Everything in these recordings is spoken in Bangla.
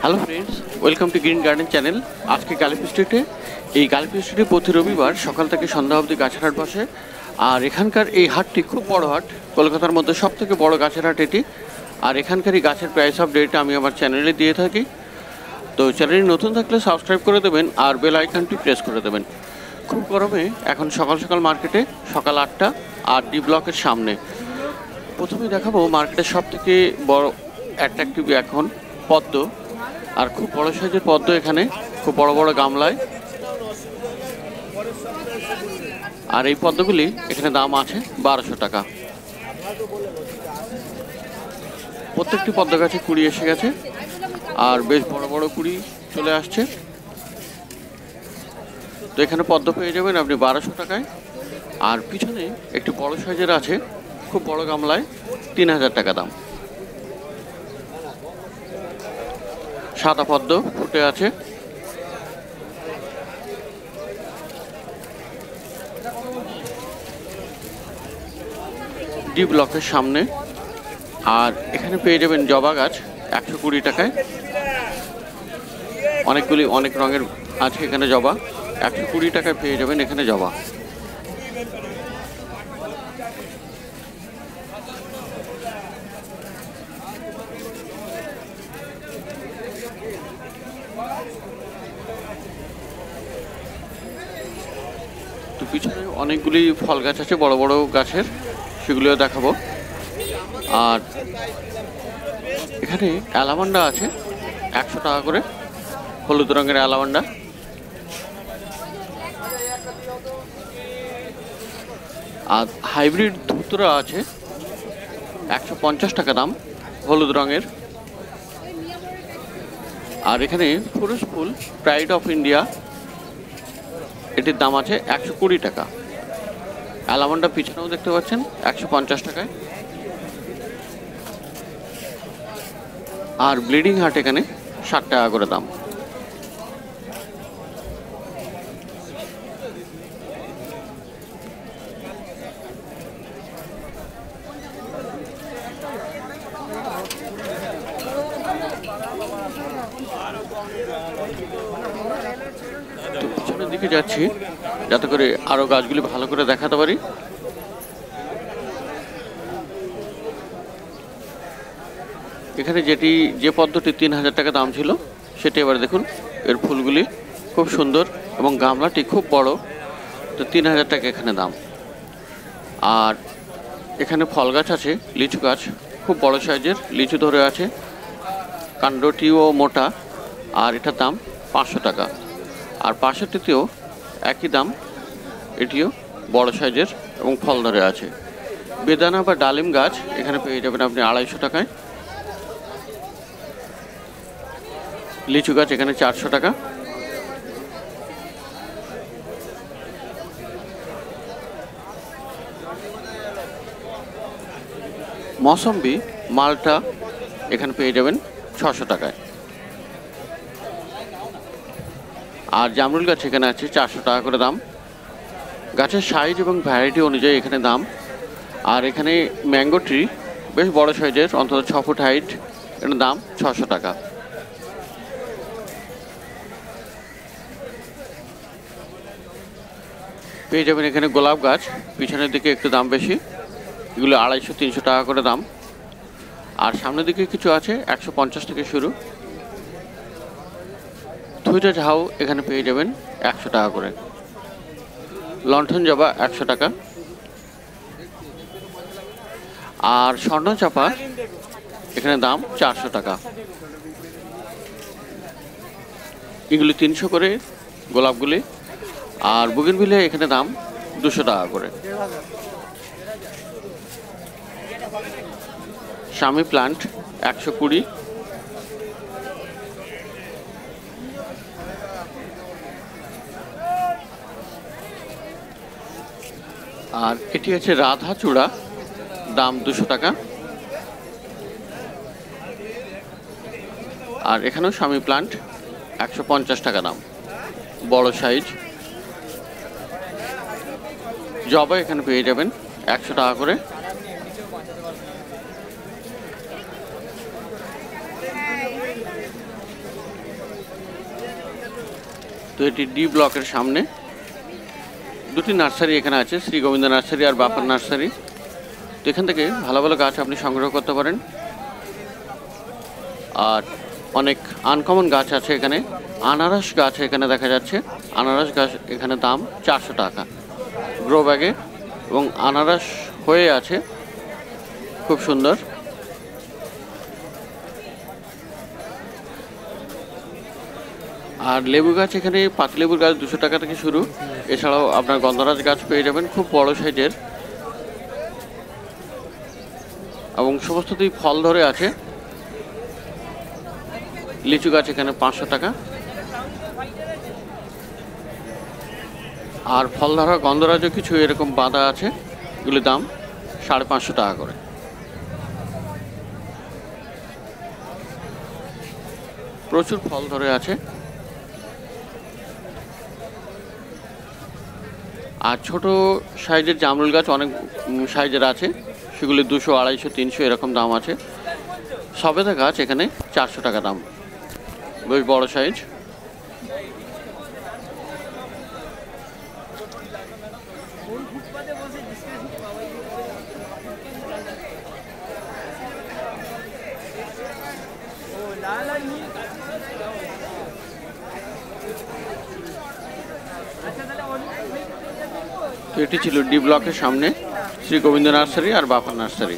Hello friends, welcome to green garden channel. আজকে গালিফি স্ট্রিটে প্রতি রবিবার সকাল থেকে সন্ধ্যা অবধি গাছের হাট বসে। আর এখানকার এই হাটটি খুব বড় হাট, কলকাতার মধ্যে সব থেকে বড় গাছের হাট এটি। আর এখানকার এই গাছের প্রাইস আপডেট আমি আমার চ্যানেলে দিয়ে থাকি। তো চ্যানেলটি নতুন থাকলে সাবস্ক্রাইব করে দেবেন আর বেল আইকনটি প্রেস করে দেবেন। খুব গরমে এখন সকাল সকাল মার্কেটে সকাল 8টা আর ডি ব্লকের সামনে। প্রথমেই দেখাবো মার্কেটের সব থেকে বড় অ্যাট্রাকটিভ এখন পদ্ম। আর খুব বড় সাইজের পদ্ম এখানে, খুব বড় বড় গামলায়। আর এই পদ্মগুলি এখানে দাম আছে 1200 টাকা। প্রত্যেকটি পদ্ম গাছে কুড়ি এসে গেছে আর বেশ বড় বড় কুড়ি চলে আসছে। তো এখানে পদ্ম পেয়ে যাবেন আপনি 1200 টাকায়। আর পিছনে একটি বড় সাইজের আছে খুব বড় গামলায়, 3000 টাকা দাম। সাদা পদ্ম ফুটে আছে। ডি ব্লকের সামনে। আর এখানে পেয়ে যাবেন জবা গাছ 120 টাকায়। অনেকগুলি অনেক রঙের আছে এখানে জবা, 120 টাকায় পেয়ে যাবেন এখানে জবা। তো পিছনে অনেকগুলি ফল গাছ আছে বড় বড় গাছের, সেগুলিও দেখাবো। আর এখানে অ্যালামান্ডা আছে 100 টাকা করে, হলুদ রঙের অ্যালামান্ডা। আর হাইব্রিড ধুতরা আছে 150 টাকা দাম, হলুদ রঙের। আর এখানে ফুরুস ফুল প্রাইড অফ ইন্ডিয়া, এটির দাম আছে 120 টাকা। অ্যালামান্ডা পিছনেও দেখতে পাচ্ছেন 150 টাকায়। আর ব্লিডিং হার্ট এখানে 60 টাকা করে দাম। তো পিছনের দিকে যাচ্ছি যাতে করে আরো গাছগুলি ভালো করে দেখাতে পারি। এখানে যে পদ্মটি 3000 টাকা দাম ছিল সেটি এবার দেখুন, এর ফুলগুলি খুব সুন্দর এবং গামলাটি খুব বড়। তো 3000 টাকা এখানে দাম। আর এখানে ফল গাছ আছে, লিচু গাছ খুব বড় সাইজের লিচু ধরে আছে, কাণ্ডটিও মোটা। আর এটার দাম 500 টাকা। আর পাশেরটিতেও একই দাম, এটিও বড় সাইজের এবং ফল ধরে আছে। বেদানা বা ডালিম গাছ এখানে পেয়ে যাবেন আপনি 250 টাকায়। লিচু গাছ এখানে 400 টাকা। মৌসম্বি মালটা এখানে পেয়ে যাবেন 600 টাকায়। আর জামরুল গাছ এখানে আছে 400 টাকা করে দাম। গাছের সাইজ এবং ভ্যারাইটি অনুযায়ী এখানে দাম। আর এখানে ম্যাঙ্গো ট্রি বেশ বড় সাইজের, অন্তত 6 ফুট হাইট, এটার দাম 600 টাকা। পেয়ে যাবেন এখানে গোলাপ গাছ, পিছনের দিকে একটু দাম বেশি, এগুলো 250-300 টাকা করে দাম। আর সামনের দিকে কিছু আছে 150 থেকে শুরু। থুইটা ঝাউ এখানে পেয়ে যাবেন 100 টাকা করে। লণ্ঠন জবা 100 টাকা। আর স্বর্ণ চাপা এখানে দাম 400 টাকা। এগুলি 300 করে গোলাপগুলি। আর বুগেনভিলিয়া এখানে দাম 200 টাকা করে। স্বামী প্লান্ট 120। আর এটি আছে রাধা চূড়া, দাম 200 টাকা। আর এখানেও স্বামী প্লান্ট 150 টাকা দাম, বড় সাইজ। জবা এখানে পেয়ে যাবেন 100 টাকা করে। তো এটি ডি ব্লকের সামনে দুটি নার্সারি এখানে আছে, শ্রী গোবিন্দ নার্সারি আর বাপার নার্সারি। তো এখান থেকে ভালো ভালো গাছ আপনি সংগ্রহ করতে পারেন। আর অনেক আনকমন গাছ আছে এখানে। আনারস গাছ এখানে দেখা যাচ্ছে, আনারস গাছ এখানে দাম 400 টাকা গ্রো ব্যাগে, এবং আনারস হয়ে আছে খুব সুন্দর। আর লেবু গাছ এখানে পাতিলেবুর গাছ 200 টাকা থেকে শুরু। এছাড়াও আপনার গন্ধরাজ গাছ পেয়ে যাবেন খুব বড় সাইজের, এবং সমস্ততেই ফল ধরে আছে। লিচু গাছ এখানে 500 টাকা। আর ফল ধরা গন্ধরাজও কিছু এরকম বাঁধা আছে, এগুলির দাম 550 টাকা করে। প্রচুর ফল ধরে আছে। আর ছোট সাইজের জামরুল গাছ অনেক সাইজের আছে, সেগুলি 200, 250, 300 এরকম দাম আছে। সবেদা গাছ এখানে 400 টাকা দাম, বেশ বড় সাইজ। তো এটি ছিল ডি ব্লকের সামনে শ্রী গোবিন্দ নার্সারি আর বাপার নার্সারি।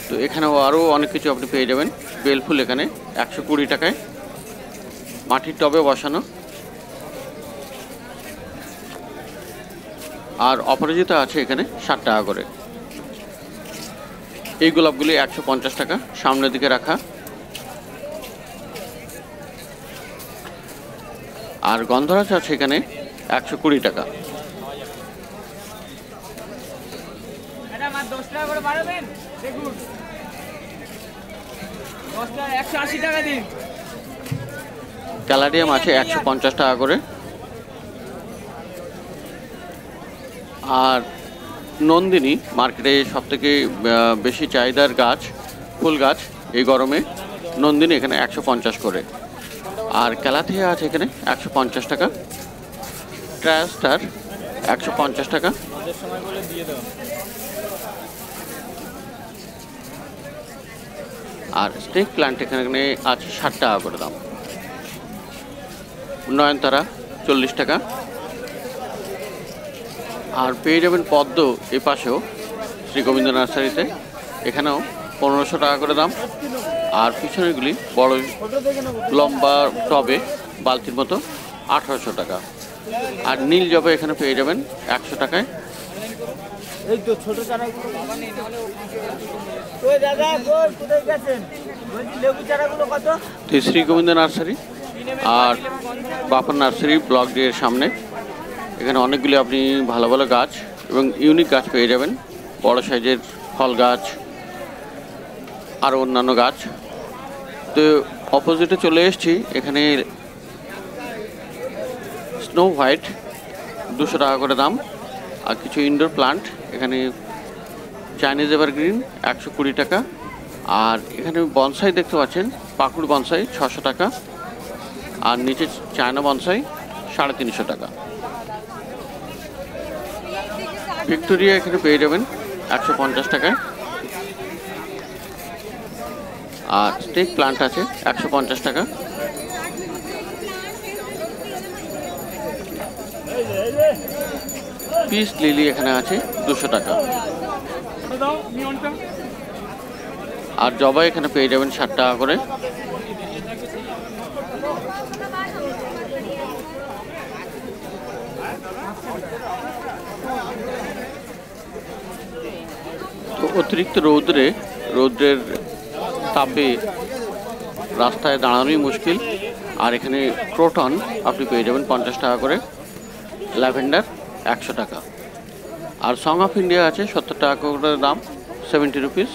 তো এখানেও আরও অনেক কিছু আপনি পেয়ে যাবেন। বেলফুল এখানে 120 টাকায়, মাটির টবে বসানো। আর অপরাজিতা আছে এখানে 60 টাকা করে। এই গোলাপগুলি 150 টাকা, সামনের দিকে রাখা। আর গন্ধরাজ আছে এখানে 120 টাকা। ক্যালাডিয়াম আছে 150 টাকা করে। আর নন্দিনী মার্কেটে সবথেকে বেশি চাহিদার গাছ, ফুল গাছ এই গরমে। নন্দিনী এখানে 150 করে। আর ক্যালাথিয়া আছে এখানে 150 টাকা। ট্রায়াস্টার 150 টাকা। আর স্নেক প্ল্যান্ট এখানে আছে 60 টাকা করে দাম। নয়নতারা 40 টাকা। আর পেয়ে যাবেন পদ্ম এই পাশেও শ্রী গোবিন্দ নার্সারিতে, এখানেও 1500 টাকা করে দাম। আর পিছনেগুলি বড় লম্বা টবে বালতির মতো 1800 টাকা। আর নীল জবা এখানে পেয়ে যাবেন 100 টাকায়। তো শ্রী গোবিন্দ নার্সারি আর বাপার নার্সারি ব্লক ডির সামনে এখানে অনেকগুলি আপনি ভালো ভালো গাছ এবং ইউনিক গাছ পেয়ে যাবেন, বড় সাইজের ফল গাছ আর অন্যান্য গাছ। তো অপোজিটে চলে এসেছি, এখানে স্নো হোয়াইট 200 টাকা করে দাম। আর কিছু ইনডোর প্লান্ট এখানে চাইনিজ এভারগ্রিন 120 টাকা। আর এখানে বনসাই দেখতে পাচ্ছেন, পাকুড় বনসাই 600 টাকা। আর নিচে চায়না বনসাই 350 টাকা। ভিক্টোরিয়া এখানে পেয়ে যাবেন 150 টাকায়। আর স্টেক প্লান্ট আছে 150 টাকা। পিস লিলি এখানে আছে 200 টাকা। আর জবা এখানে পেয়ে যাবেন 60 টাকা করে। তো অতিরিক্ত রৌদ্রের তাপে রাস্তায় দাঁড়ানোই মুশকিল। আর এখানে ক্রোটন আপনি পেয়ে যাবেন 50 টাকা করে। ল্যাভেন্ডার 100 টাকা। আর সং অফ ইন্ডিয়া আছে 70 টাকা করে দাম, 70 রুপিস।